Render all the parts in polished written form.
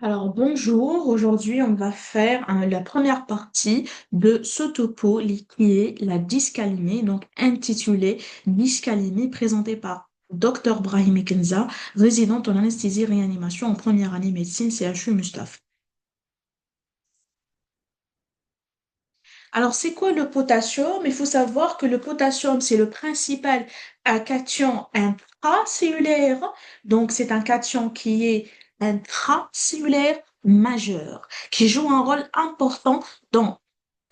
Alors bonjour, aujourd'hui on va faire la première partie de ce topo qui est la dyscalémie, donc intitulée Dyscalémie présentée par Dr Brahim Kenza, résidente en anesthésie réanimation en première année médecine CHU Mustapha. Alors c'est quoi le potassium? Il faut savoir que le potassium c'est le principal cation intracellulaire, donc c'est un cation qui est intracellulaire majeur, qui joue un rôle important dans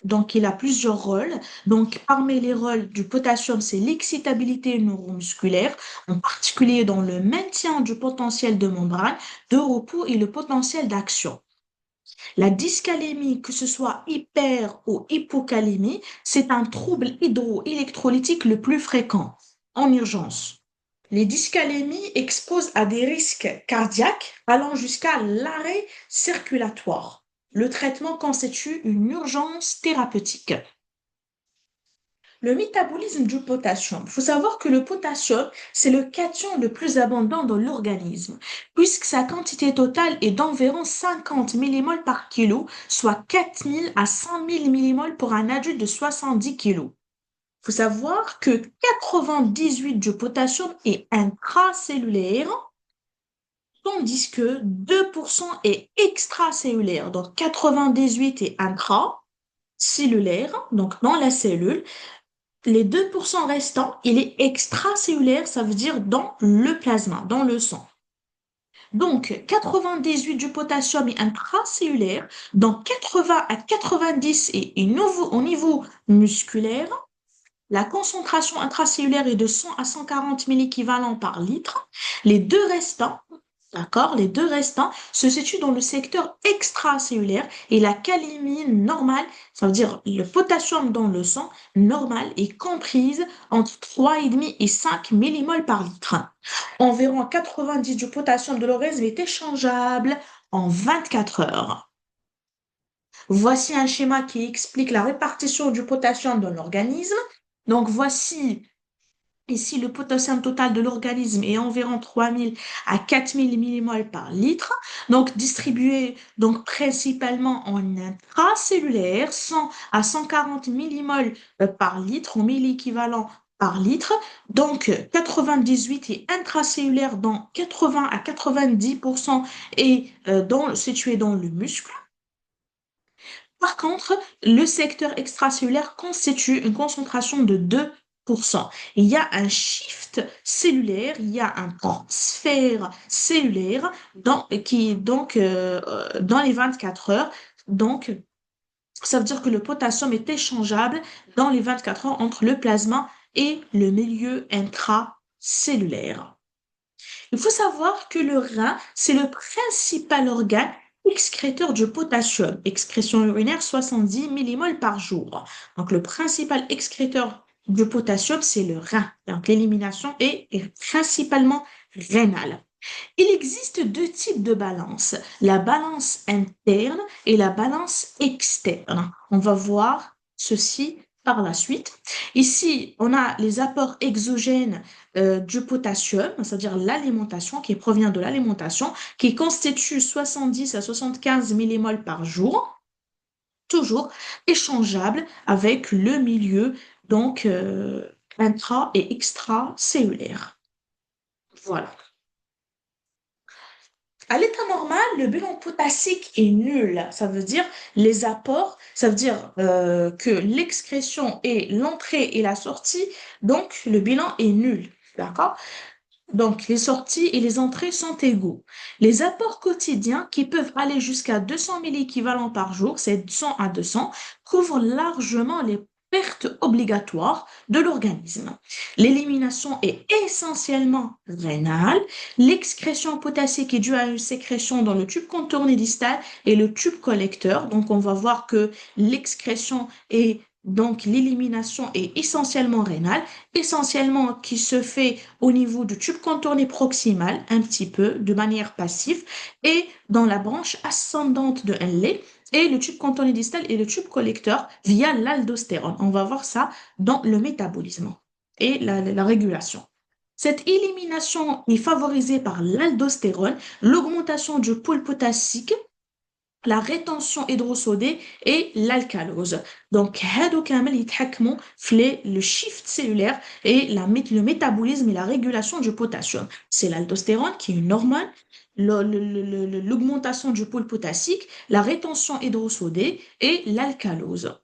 donc, il a plusieurs rôles. Donc, parmi les rôles du potassium, c'est l'excitabilité neuromusculaire, en particulier dans le maintien du potentiel de membrane, de repos et le potentiel d'action. La dyscalémie, que ce soit hyper ou hypocalémie, c'est un trouble hydroélectrolytique le plus fréquent en urgence. Les dyscalémies exposent à des risques cardiaques allant jusqu'à l'arrêt circulatoire. Le traitement constitue une urgence thérapeutique. Le métabolisme du potassium. Il faut savoir que le potassium, c'est le cation le plus abondant dans l'organisme, puisque sa quantité totale est d'environ 50 millimoles par kilo, soit 4000 à 5000 millimoles pour un adulte de 70 kilos. Il faut savoir que 98 du potassium est intracellulaire, tandis que 2% est extracellulaire. Donc 98 est intracellulaire, donc dans la cellule. Les 2% restants, il est extracellulaire, ça veut dire dans le plasma, dans le sang. Donc, 98 du potassium est intracellulaire, dans 80 à 90 et au niveau musculaire, la concentration intracellulaire est de 100 à 140 milléquivalents par litre. Les deux restants, d'accord, les deux restants se situent dans le secteur extracellulaire et la calémie normale, ça veut dire le potassium dans le sang normal, est comprise entre 3,5 et 5 millimoles par litre. Environ 90 du potassium de l'organisme est échangeable en 24 heures. Voici un schéma qui explique la répartition du potassium dans l'organisme. Donc voici ici le potassium total de l'organisme est environ 3000 à 4000 millimoles par litre. Donc distribué donc principalement en intracellulaire, 100 à 140 millimoles par litre ou milléquivalent par litre. Donc 98 est intracellulaire dans 80 à 90% et situé dans le muscle. Par contre, le secteur extracellulaire constitue une concentration de 2%. Il y a un shift cellulaire, il y a un transfert cellulaire dans les 24 heures. Donc, ça veut dire que le potassium est échangeable dans les 24 heures entre le plasma et le milieu intracellulaire. Il faut savoir que le rein, c'est le principal organe excréteur du potassium. Excrétion urinaire 70 millimoles par jour. Donc, le principal excréteur du potassium, c'est le rein. Donc, l'élimination est principalement rénale. Il existe deux types de balance, la balance interne et la balance externe. On va voir ceci par la suite. Ici, on a les apports exogènes du potassium, c'est-à-dire l'alimentation qui provient de l'alimentation, qui constitue 70 à 75 millimoles par jour, toujours échangeable avec le milieu donc intra et extracellulaire. Voilà. À l'état normal, le bilan potassique est nul. Ça veut dire les apports, ça veut dire que l'excrétion et l'entrée et la sortie, donc le bilan est nul. D'accord? Donc les sorties et les entrées sont égaux. Les apports quotidiens qui peuvent aller jusqu'à 200 milléquivalents par jour, c'est 100 à 200, couvrent largement les pertes obligatoires de l'organisme. L'élimination est essentiellement rénale. L'excrétion potassique est due à une sécrétion dans le tube contourné distal et le tube collecteur. Donc, on va voir que l'excrétion et donc l'élimination est essentiellement rénale, essentiellement qui se fait au niveau du tube contourné proximal, un petit peu de manière passive, et dans la branche ascendante de Henle, et le tube contourné distal et le tube collecteur via l'aldostérone. On va voir ça dans le métabolisme et la régulation. Cette élimination est favorisée par l'aldostérone, l'augmentation du pôle potassique, la rétention hydrosodée et l'alcalose. Donc, هادو كامل يتحكموا في le shift cellulaire et le métabolisme et la régulation du potassium. C'est l'aldostérone qui est une hormone, l'augmentation du pôle potassique, la rétention hydrosodée et l'alcalose.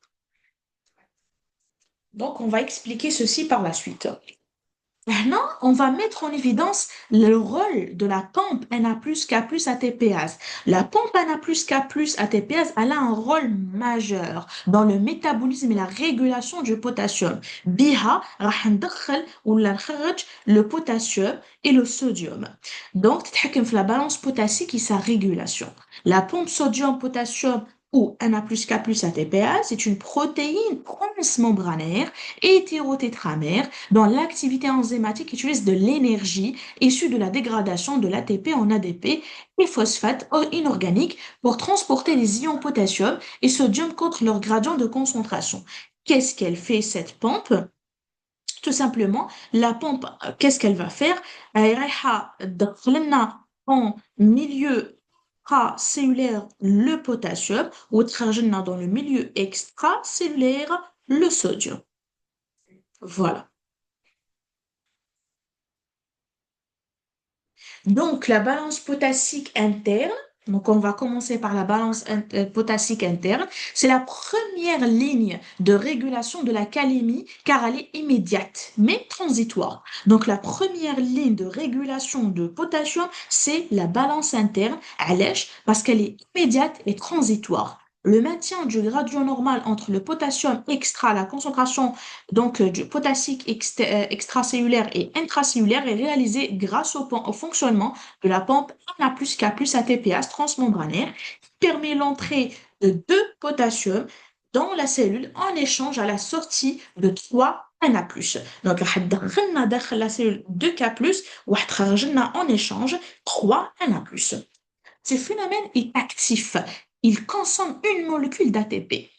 Donc, on va expliquer ceci par la suite. Maintenant, on va mettre en évidence le rôle de la pompe Na+, K+, ATPase. La pompe Na+, K+, ATPase, elle a un rôle majeur dans le métabolisme et la régulation du potassium. بها راح ندخل ولا نخرج le potassium et le sodium. Donc, تتحكم في la balance potassique et sa régulation. La pompe sodium-potassium ou Na+, K+, ATPase est une protéine transmembranaire hétérotétramère dont l'activité enzymatique utilise de l'énergie issue de la dégradation de l'ATP en ADP et phosphate inorganiques pour transporter les ions potassium et sodium contre leur gradient de concentration. Qu'est-ce qu'elle fait, cette pompe? Tout simplement, la pompe, qu'est-ce qu'elle va faire? Elle va تدخلنا en milieu intracellulaire le potassium ou تخرجنا dans le milieu extracellulaire le sodium. Voilà. Donc, la balance potassique interne, donc on va commencer par la balance potassique interne, c'est la première ligne de régulation de la calémie car elle est immédiate, mais transitoire. Donc, la première ligne de régulation de potassium, c'est la balance interne, allège, parce qu'elle est immédiate et transitoire. Le maintien du gradient normal entre le potassium extra, la concentration donc du potassique extracellulaire et intracellulaire est réalisé grâce au fonctionnement de la pompe Na+, K+, ATPase transmembranaire qui permet l'entrée de 2 potassium dans la cellule en échange à la sortie de 3 Na+. Donc, راح تدخلنا داخل la cellule 2K+, وراح تخرجنا en échange 3 Na+. Ce phénomène est actif. Il consomme une molécule d'ATP.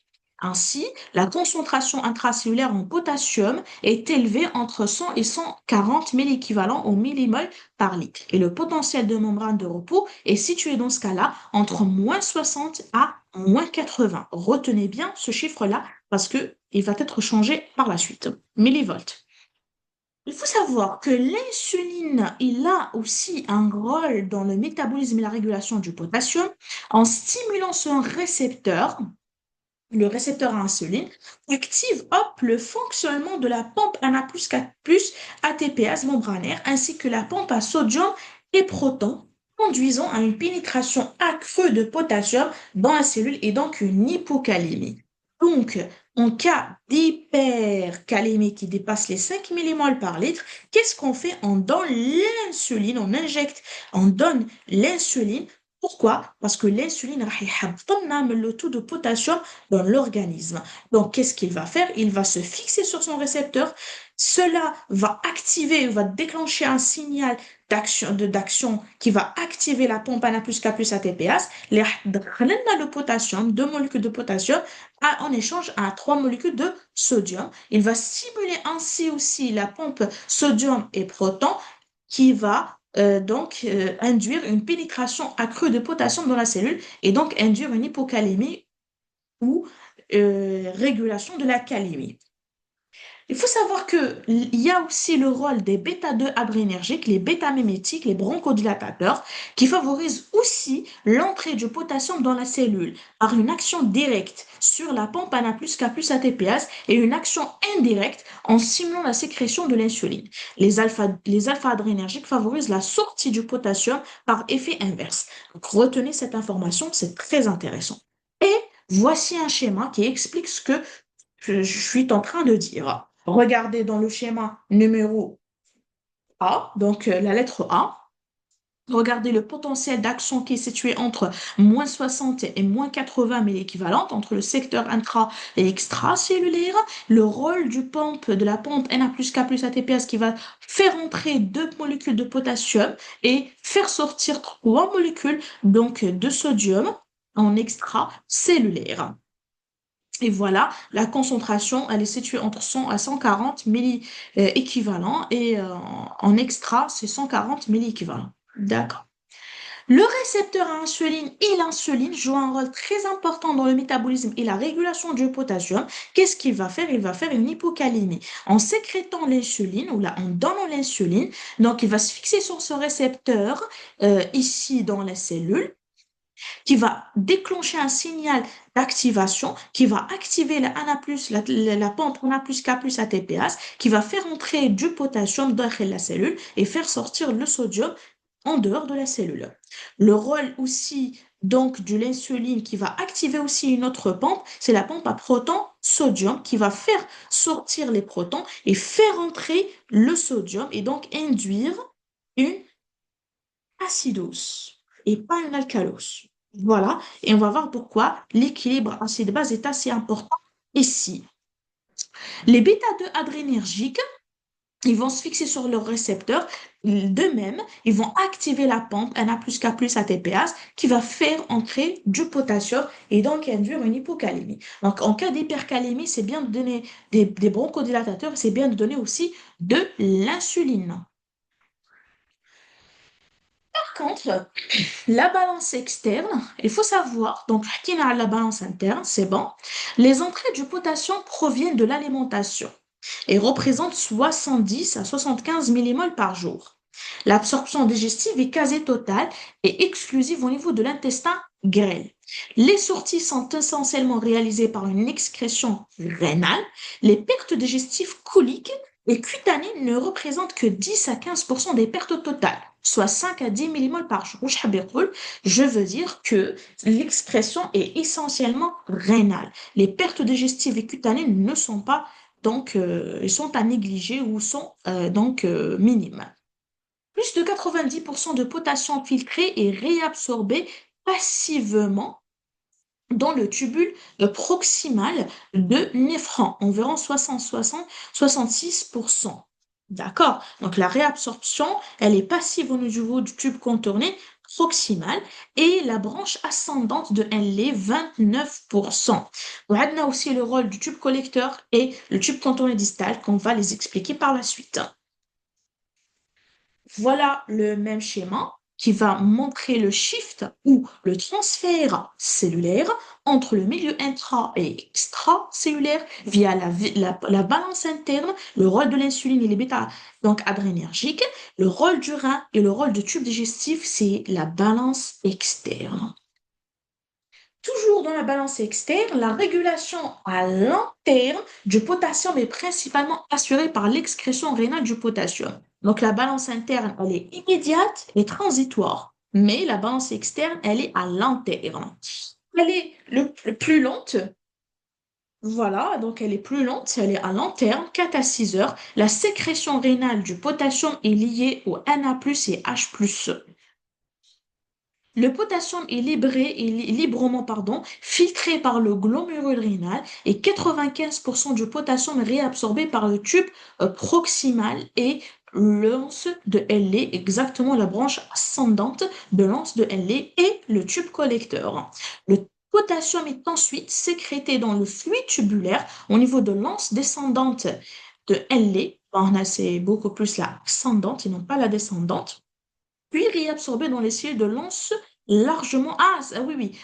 Ainsi, la concentration intracellulaire en potassium est élevée entre 100 et 140 milléquivalents au millimol par litre. Et le potentiel de membrane de repos est situé dans ce cas-là entre moins 60 à moins 80. Retenez bien ce chiffre-là parce qu'il va être changé par la suite. Millivolts. Il faut savoir que l'insuline, il a aussi un rôle dans le métabolisme et la régulation du potassium en stimulant son récepteur, le récepteur à insuline, active hop, le fonctionnement de la pompe Na+, K+, ATPase membranaire ainsi que la pompe à sodium et proton, conduisant à une pénétration accrue de potassium dans la cellule et donc une hypocalémie. Donc, en cas d'hypercalémie qui dépasse les 5 millimoles par litre, qu'est-ce qu'on fait? On donne l'insuline, on injecte, on donne l'insuline. Pourquoi? Parce que l'insuline راح يحطم لنا من le taux de potassium dans l'organisme. Donc, qu'est-ce qu'il va faire? Il va se fixer sur son récepteur. Cela va activer, va déclencher un signal d'action qui va activer la pompe Ana+, K+, ATPase. اللي راح تدخل لنا le potassium, 2 molécules de potassium, en échange à 3 molécules de sodium. Il va stimuler ainsi aussi la pompe sodium et proton qui va induire une pénétration accrue de potassium dans la cellule et donc induire une hypocalémie ou régulation de la calémie. Il faut savoir qu'il y a aussi le rôle des bêta-2 adrénergiques, les bêta-mimétiques, les bronchodilatateurs, qui favorisent aussi l'entrée du potassium dans la cellule par une action directe sur la pompe Ana+, K+, ATPase et une action indirecte en stimulant la sécrétion de l'insuline. Les alpha-adrénergiques favorisent la sortie du potassium par effet inverse. Donc, retenez cette information, c'est très intéressant. Et voici un schéma qui explique ce que je suis en train de dire. Regardez dans le schéma numéro A, donc la lettre A. Regardez le potentiel d'action qui est situé entre moins 60 et moins 80 milléquivalentes entre le secteur intra et extracellulaire. Le rôle de la pompe Na+, K+, ATPase qui va faire entrer 2 molécules de potassium et faire sortir 3 molécules donc de sodium en extracellulaire. Et voilà, la concentration, elle est située entre 100 à 140 milli équivalents et en extra, c'est 140 milli équivalents. D'accord. Le récepteur à insuline et l'insuline jouent un rôle très important dans le métabolisme et la régulation du potassium. Qu'est-ce qu'il va faire? Il va faire une hypocalémie. En sécrétant l'insuline ou là, en donnant l'insuline, donc il va se fixer sur ce récepteur ici dans la cellule qui va déclencher un signal d'activation, qui va activer la ANA+, la pompe ANA+, K+, ATPase, qui va faire entrer du potassium dans la cellule et faire sortir le sodium en dehors de la cellule. Le rôle aussi donc de l'insuline qui va activer aussi une autre pompe, c'est la pompe à protons sodium qui va faire sortir les protons et faire entrer le sodium et donc induire une acidose et pas une alcalose. Voilà, et on va voir pourquoi l'équilibre acide-base est assez important ici. Les bêta-2 adrénergiques, ils vont se fixer sur leur récepteur. D'eux-mêmes, ils vont activer la pompe Na+, K+, ATPase qui va faire entrer du potassium et donc induire une hypocalémie. Donc, en cas d'hypercalémie, c'est bien de donner des bronchodilatateurs, c'est bien de donner aussi de l'insuline. Par contre, la balance externe, il faut savoir, donc la balance interne, c'est bon. Les entrées du potassium proviennent de l'alimentation et représentent 70 à 75 millimoles par jour. L'absorption digestive est quasi totale et exclusive au niveau de l'intestin grêle. Les sorties sont essentiellement réalisées par une excrétion rénale. Les pertes digestives coliques et cutanées ne représentent que 10 à 15% des pertes totales, soit 5 à 10 millimoles par jour. Je veux dire que l'expression est essentiellement rénale. Les pertes digestives et cutanées ne sont pas donc sont à négliger ou sont minimes. Plus de 90% de potassium filtré est réabsorbé passivement dans le tubule proximal de néphron, environ 66%. D'accord? Donc la réabsorption, elle est passive au niveau du tube contourné proximal et la branche ascendante de elle est 29%. On a aussi le rôle du tube collecteur et le tube contourné distal qu'on va les expliquer par la suite. Voilà le même schéma qui va montrer le shift ou le transfert cellulaire entre le milieu intra et extracellulaire via la balance interne, le rôle de l'insuline et les bêta donc adrénergiques, le rôle du rein et le rôle du tube digestif, c'est la balance externe. Toujours dans la balance externe, la régulation à long terme du potassium est principalement assurée par l'excrétion rénale du potassium. Donc la balance interne, elle est immédiate et transitoire, mais la balance externe, elle est à long terme. Elle est le plus lente. Voilà, donc elle est plus lente, elle est à long terme, 4 à 6 heures. La sécrétion rénale du potassium est liée au Na+, et H+. Le potassium est librement filtré par le glomérule rénal et 95% du potassium est réabsorbé par le tube proximal et l'anse de Henle, exactement la branche ascendante de l'anse de Henle et le tube collecteur. Le potassium est ensuite sécrété dans le fluide tubulaire au niveau de l'anse descendante de Henle. C'est beaucoup plus la ascendante et non pas la descendante puis réabsorbé dans les cellules de l'anse largement. Oui, oui,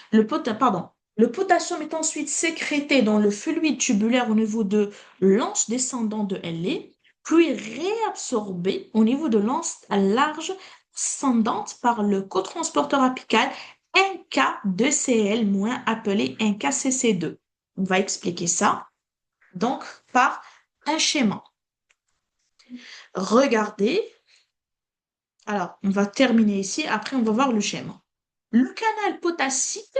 pardon. Le potassium est ensuite sécrété dans le fluide tubulaire au niveau de l'anse descendant de Henle, puis réabsorbé au niveau de l'anse large ascendante par le cotransporteur apical NK2Cl- appelé NKCC2. On va expliquer ça donc par un schéma. Regardez, alors, on va terminer ici. Après, on va voir le schéma. Le canal potassique,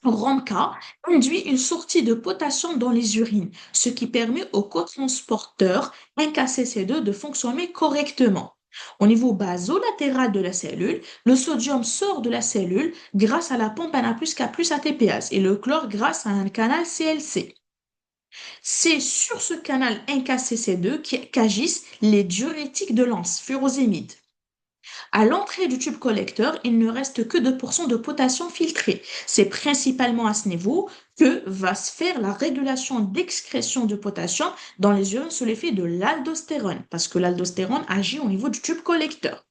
ROMCA, induit une sortie de potassium dans les urines, ce qui permet au cotransporteur NKCC2 de fonctionner correctement. Au niveau basolatéral de la cellule, le sodium sort de la cellule grâce à la pompe Na+, K+, ATPase et le chlore grâce à un canal CLC. C'est sur ce canal NKCC2 qu'agissent les diurétiques de l'anse, furosémide. À l'entrée du tube collecteur, il ne reste que 2% de potassium filtré. C'est principalement à ce niveau que va se faire la régulation d'excrétion de potassium dans les urines sous l'effet de l'aldostérone, parce que l'aldostérone agit au niveau du tube collecteur.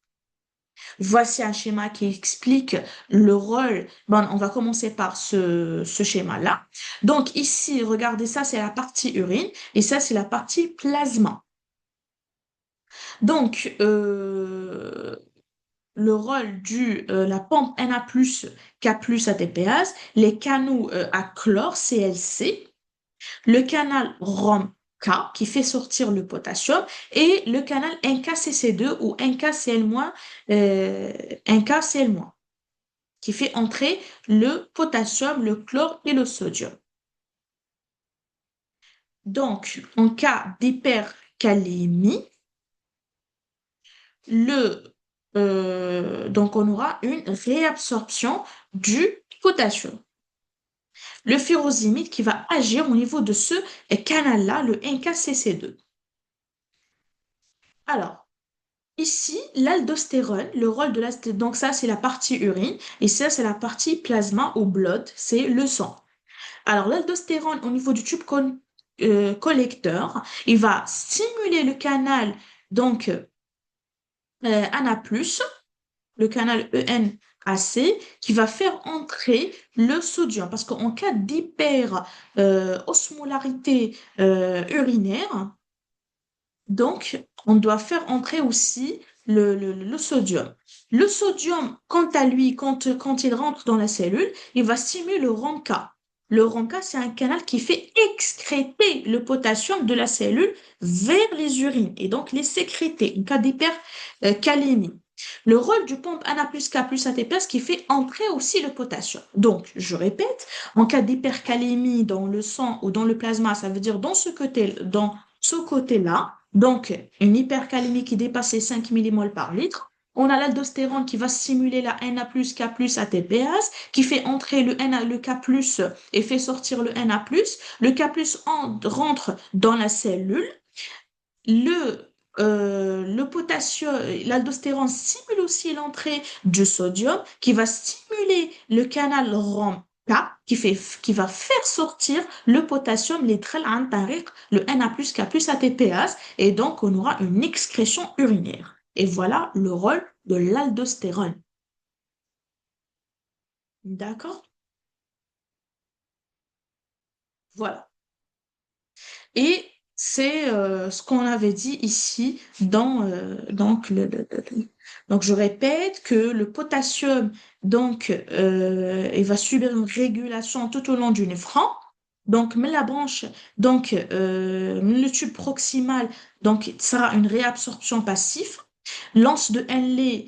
Voici un schéma qui explique le rôle. Bon, on va commencer par ce schéma-là. Donc ici, regardez ça, c'est la partie urine et ça, c'est la partie plasma. Donc, le rôle la pompe Na+, K+, ATPase, les canaux à chlore, Cl-C, le canal Rhom-K qui fait sortir le potassium et le canal NK-CC2 ou NK-Cl-, NK-Cl-, qui fait entrer le potassium, le chlore et le sodium. Donc, en cas d'hypercalémie, donc on aura une réabsorption du potassium. Le furosémide qui va agir au niveau de ce canal-là, le NKCC2. Alors, ici, l'aldostérone, le rôle de l'aldostérone, donc ça c'est la partie urine, et ça c'est la partie plasma ou blood, c'est le sang. Alors, l'aldostérone au niveau du tube collecteur, il va stimuler le canal, donc ANA+, le canal ENAC, qui va faire entrer le sodium. Parce qu'en cas d'hyperosmolarité urinaire, donc, on doit faire entrer aussi le sodium. Le sodium, quant à lui, quand il rentre dans la cellule, il va stimuler le ROMK. Le ROMK, c'est un canal qui fait excréter le potassium de la cellule vers les urines et donc les sécréter en cas d'hypercalémie. Le rôle du pompe ANA+, K+, ATPase qui fait entrer aussi le potassium. Donc, je répète, en cas d'hypercalémie dans le sang ou dans le plasma, ça veut dire dans ce côté-là, donc une hypercalémie qui dépasse les 5 millimoles par litre. On a l'aldostérone qui va stimuler la Na+, K+, ATPase, qui fait entrer le K+, et fait sortir le Na+. Le K+, rentre dans la cellule. Le potassium, l'aldostérone stimule aussi l'entrée du sodium qui va stimuler le canal ROM-K qui va faire sortir le potassium littrel عن طريق le Na+, K+, ATPase et donc on aura une excrétion urinaire. Et voilà le rôle de l'aldostérone. D'accord? Voilà. Et c'est ce qu'on avait dit ici donc donc je répète que le potassium donc il va subir une régulation tout au long du néphron. Donc mais la branche donc le tube proximal donc il sera une réabsorption passive. L'anse de Henle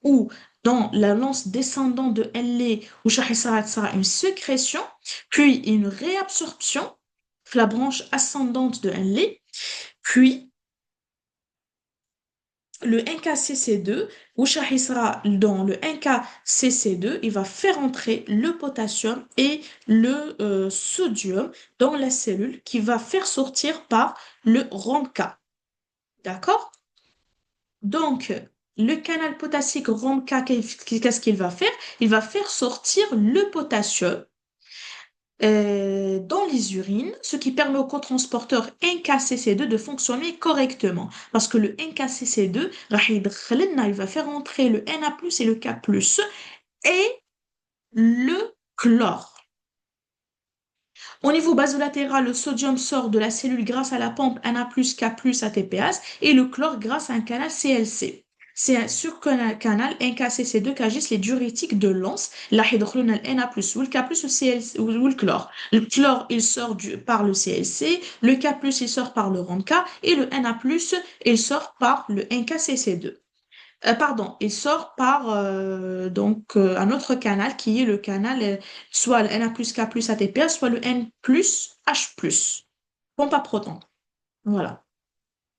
ou dans la lance descendante de Henle où sera une sécrétion puis une réabsorption, la branche ascendante de Henle, puis le NKCC2, où sera dans le NKCC2, il va faire entrer le potassium et le sodium dans la cellule qui va faire sortir par le ROMK. D'accord? Donc, le canal potassique ROMK, qu'est-ce qu'il va faire? Il va faire sortir le potassium dans les urines, ce qui permet au cotransporteur NKCC2 de fonctionner correctement. Parce que le NKCC2, il va faire entrer le Na+, et le K+, et le chlore. Au niveau basolatéral, le sodium sort de la cellule grâce à la pompe Na+, K+, ATPase, et le chlore grâce à un canal CLC. C'est sur canal NKCC2 qu'agissent les diurétiques de l'anse, la hydrolone Na+, ou le K+, ou, CLC, ou le chlore. Le chlore, il sort par le CLC, le K+, il sort par le ROMK, et le Na+, il sort par le NKCC2. Pardon, il sort par un autre canal qui est le canal soit le Na+, K+, ATP, soit le N+, H+, pompe à proton. Voilà.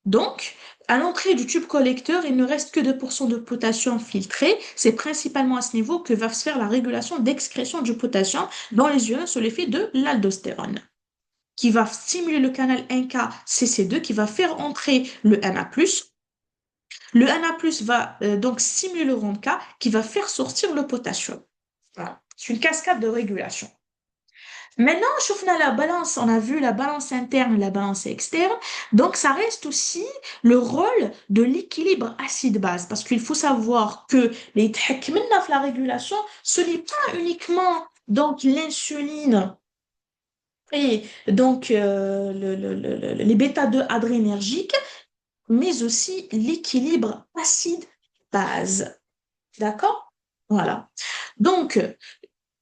Donc, à l'entrée du tube collecteur, il ne reste que 2% de potassium filtré. C'est principalement à ce niveau que va se faire la régulation d'excrétion du potassium dans les urines sous l'effet de l'aldostérone, qui va stimuler le canal NK-CC2, qui va faire entrer le Na+, Le Na+ va donc stimuler le rond K qui va faire sortir le potassium. Voilà. C'est une cascade de régulation. Maintenant, شفنا la balance, on a vu la balance interne et la balance externe. Donc, ça reste aussi le rôle de l'équilibre acide-base. Parce qu'il faut savoir que les يتحكمنا في la régulation, ce n'est pas uniquement donc l'insuline et donc les bêta-2 adrénergiques, mais aussi l'équilibre acide-base. D'accord? Voilà. Donc,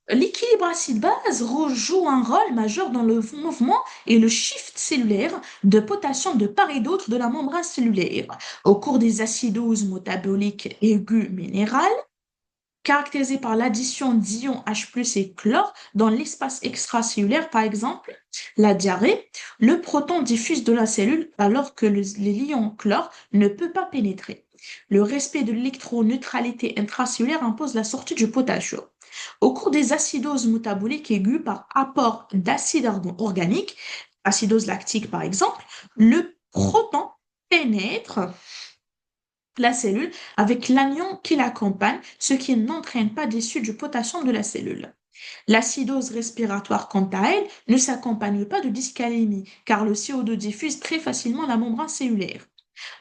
l'équilibre acide-base joue un rôle majeur dans le mouvement et le shift cellulaire de potassium de part et d'autre de la membrane cellulaire. Au cours des acidoses métaboliques aiguës minérales, caractérisées par l'addition d'ions H+ et chlore dans l'espace extracellulaire, par exemple, la diarrhée, le proton diffuse de la cellule alors que l'ion chlore ne peut pas pénétrer. Le respect de l'électroneutralité intracellulaire impose la sortie du potassium. Au cours des acidoses métaboliques aiguës par apport d'acide organique, acidose lactique par exemple, le proton pénètre la cellule avec l'anion qui l'accompagne, ce qui n'entraîne pas d'issue du potassium de la cellule. L'acidose respiratoire, quant à elle, ne s'accompagne pas de dyscalémie, car le CO2 diffuse très facilement la membrane cellulaire.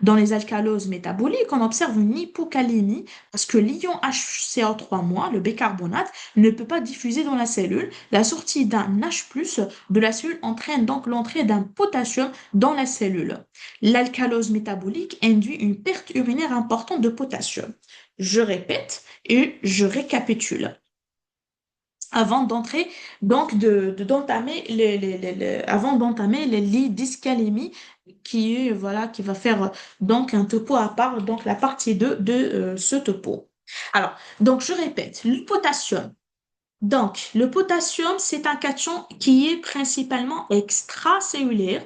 Dans les alcaloses métaboliques, on observe une hypocalémie parce que l'ion HCO3-, le bicarbonate, ne peut pas diffuser dans la cellule. La sortie d'un H+ de la cellule entraîne donc l'entrée d'un potassium dans la cellule. L'alcalose métabolique induit une perte urinaire importante de potassium. Je répète et je récapitule avant d'entrer, donc d'entamer avant d'entamer les dyscalémies qui est, voilà, qui va faire donc un topo à part, donc la partie 2 de ce topo. Alors, donc je répète, le potassium. Donc, le potassium, c'est un cation qui est principalement extracellulaire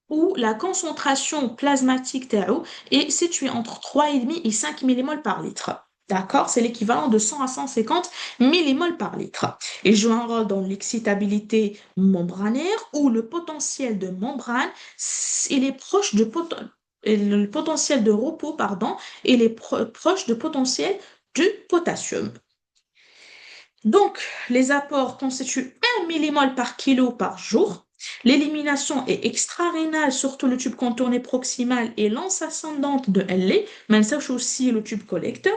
où la concentration plasmatique TAO est située entre 3,5 et 5 millimoles par litre. D'accord? C'est l'équivalent de 100 à 150 millimoles par litre. Il joue un rôle dans l'excitabilité membranaire où le potentiel de membrane, il est proche de le potentiel de repos, pardon, il est proche de potentiel du potassium. Donc, les apports constituent 1 millimole par kilo par jour. L'élimination est extra-rénale, surtout le tube contourné proximal et l'anse ascendante de LA, mais sache aussi le tube collecteur.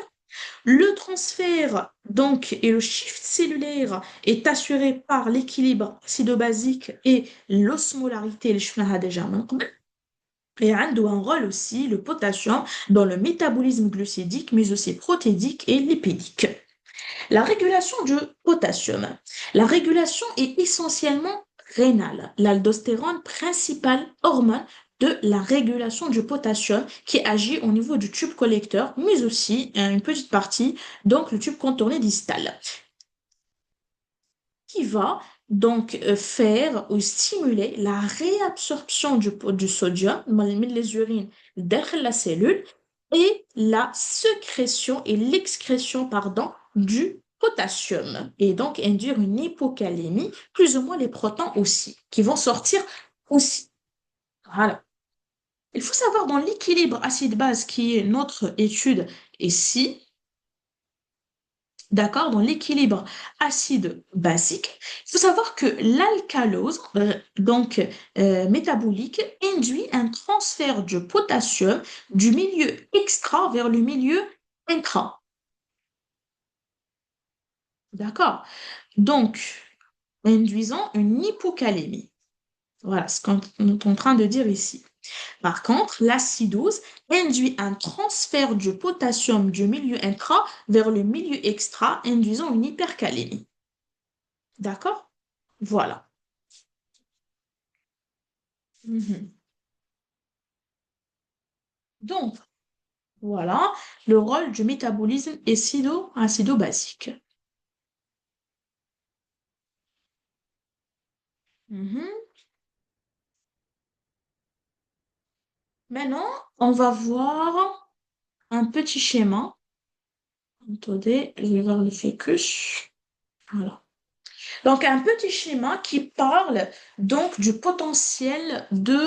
Le transfert, donc, et le shift cellulaire est assuré par l'équilibre acido-basique et l'osmolarité, le déjà maintenant. Et a un rôle aussi, le potassium, dans le métabolisme glucidique, mais aussi protéidique et lipidique. La régulation du potassium. La régulation est essentiellement rénale. L'aldostérone, principale hormone de la régulation du potassium qui agit au niveau du tube collecteur, mais aussi une petite partie, donc le tube contourné distal, qui va donc faire ou stimuler la réabsorption du sodium dans les urines derrière la cellule et la sécrétion et l'excrétion, pardon, du potassium et donc induire une hypocalémie, plus ou moins les protons aussi, qui vont sortir aussi. Voilà. Il faut savoir dans l'équilibre acide-base qui est notre étude ici, d'accord, dans l'équilibre acide basique, il faut savoir que l'alcalose, donc métabolique, induit un transfert de potassium du milieu extra vers le milieu intra. D'accord? Donc, induisant une hypocalémie. Voilà ce qu'on est en train de dire ici. Par contre, l'acidose induit un transfert du potassium du milieu intra vers le milieu extra, induisant une hypercalémie. D'accord? Voilà. Mhm. Donc, voilà le rôle du métabolisme acido-basique. Mhm. Maintenant, on va voir un petit schéma. Attendez, je vais voir le ficus. Voilà. Donc, un petit schéma qui parle donc du potentiel des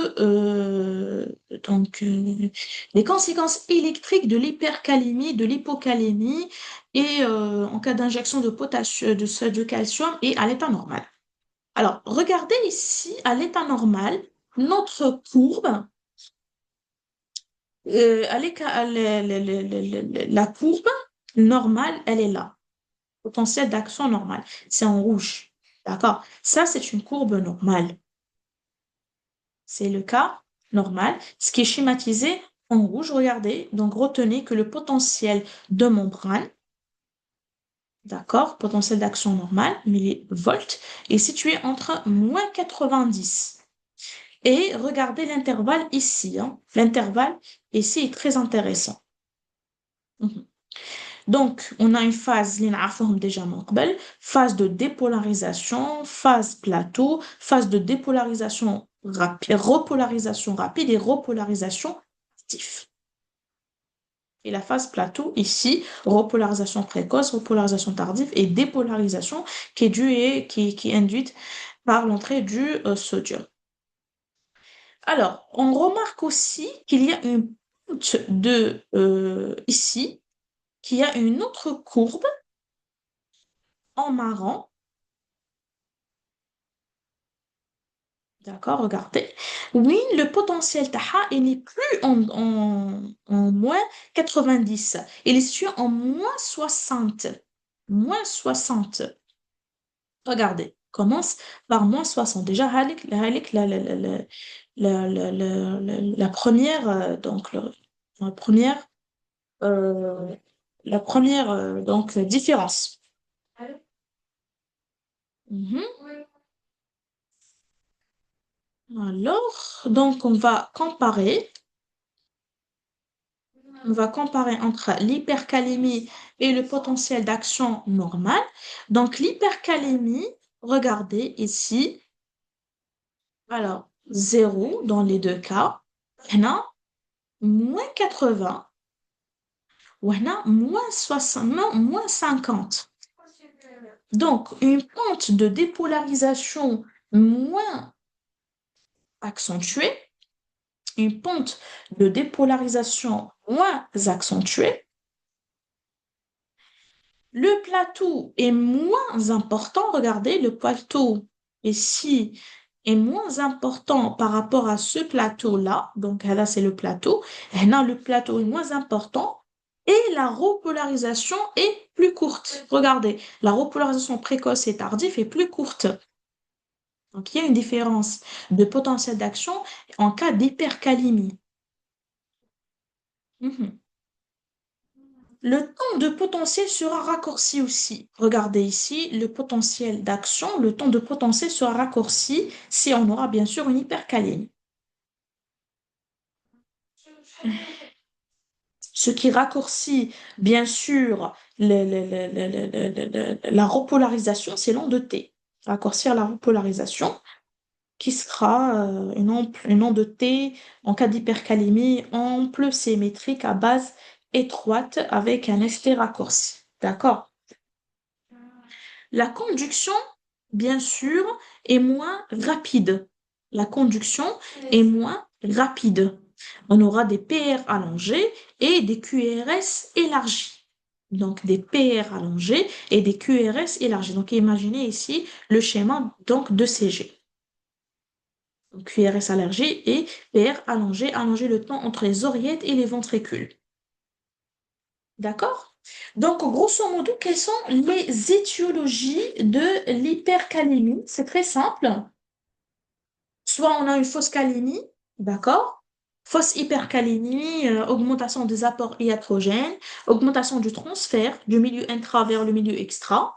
conséquences électriques de l'hypercalémie, de l'hypocalémie et en cas d'injection de potassium, de calcium et à l'état normal. Alors, regardez ici à l'état normal, notre courbe, la courbe normale, elle est là. Potentiel d'action normal. C'est en rouge. D'accord? Ça, c'est une courbe normale. C'est le cas normal. Ce qui est schématisé en rouge, regardez. Donc, retenez que le potentiel de membrane, d'accord, potentiel d'action normale, millivolts, est situé entre moins 90. Et regardez l'intervalle ici, hein. L'intervalle ici est très intéressant. Mhm. Donc, on a une phase اللي نعرفوهم déjà من قبل, phase de dépolarisation, phase plateau, phase de dépolarisation rapide, repolarisation rapide et repolarisation active. Et la phase plateau ici, repolarisation précoce, repolarisation tardive et dépolarisation qui est due et qui est induite par l'entrée du sodium. Alors, on remarque aussi qu'il y a une ponte ici, qu'il y a une autre courbe en marron. D'accord, regardez. Oui, le potentiel Taha, il n'est plus en moins 90. Il est situé en moins 60. Moins 60. Regardez, commence par moins 60. Déjà, la première, la première, euh, donc, différence. Mhm. Alors, donc, on va comparer entre l'hypercalémie et le potentiel d'action normal. Donc, l'hypercalémie, regardez ici, alors, 0 dans les deux cas, هنا, moins 80, ou هنا, moins 60, non, moins 50. Donc, une pente de dépolarisation moins accentuée, une pente de dépolarisation moins accentuée. Le plateau est moins important. Regardez, le plateau ici est moins important par rapport à ce plateau-là. Donc là, c'est le plateau. Et là, le plateau est moins important. Et la repolarisation est plus courte. Regardez, la repolarisation précoce et tardive est plus courte. Donc, il y a une différence de potentiel d'action en cas d'hypercalémie. Mhm. Le temps de potentiel sera raccourci aussi. Regardez ici, le potentiel d'action, le temps de potentiel sera raccourci si on aura bien sûr une hypercalémie. Ce qui raccourcit bien sûr la repolarisation, c'est l'onde de T. Raccourcir la repolarisation, qui sera une onde de T en cas d'hypercalémie ample, symétrique, à base étroite, avec un ST raccourci. D'accord? La conduction, bien sûr, est moins rapide. La conduction est moins rapide. On aura des PR allongés et des QRS élargis. Donc, des PR allongés et des QRS élargis. Donc, imaginez ici le schéma donc, de CG. Donc, QRS élargi et PR allongé, allonger le temps entre les oreillettes et les ventricules. D'accord? Donc, grosso modo, quelles sont les étiologies de l'hypercalémie? C'est très simple. Soit on a une fausse calémie, d'accord? Fausse hypercalémie, augmentation des apports iatrogènes, augmentation du transfert du milieu intra vers le milieu extra.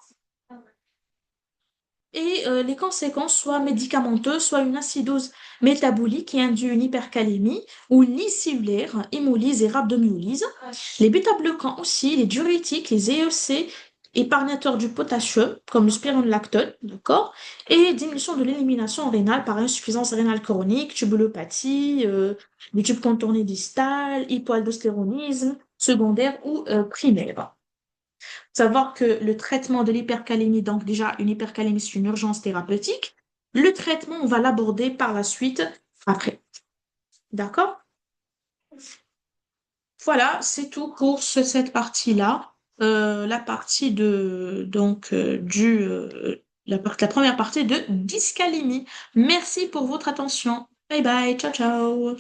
Et les conséquences, soit médicamenteuses, soit une acidose métabolique qui induit une hypercalémie, ou une cellulaire, hémolyse et rhabdomyolyse. Les bêta-bloquants aussi, les diurétiques, les EEC, épargnateurs du potassium, comme le spironolactone, d'accord? Et diminution de l'élimination rénale par insuffisance rénale chronique, tubulopathie, du tube contourné distal, hypoaldostéronisme, secondaire ou primaire. Savoir que le traitement de l'hypercalémie, donc déjà une hypercalémie, c'est une urgence thérapeutique. Le traitement, on va l'aborder par la suite après. D'accord? Voilà, c'est tout pour cette partie-là. La partie de donc la première partie de dyscalémie. Merci pour votre attention. Bye bye, ciao ciao.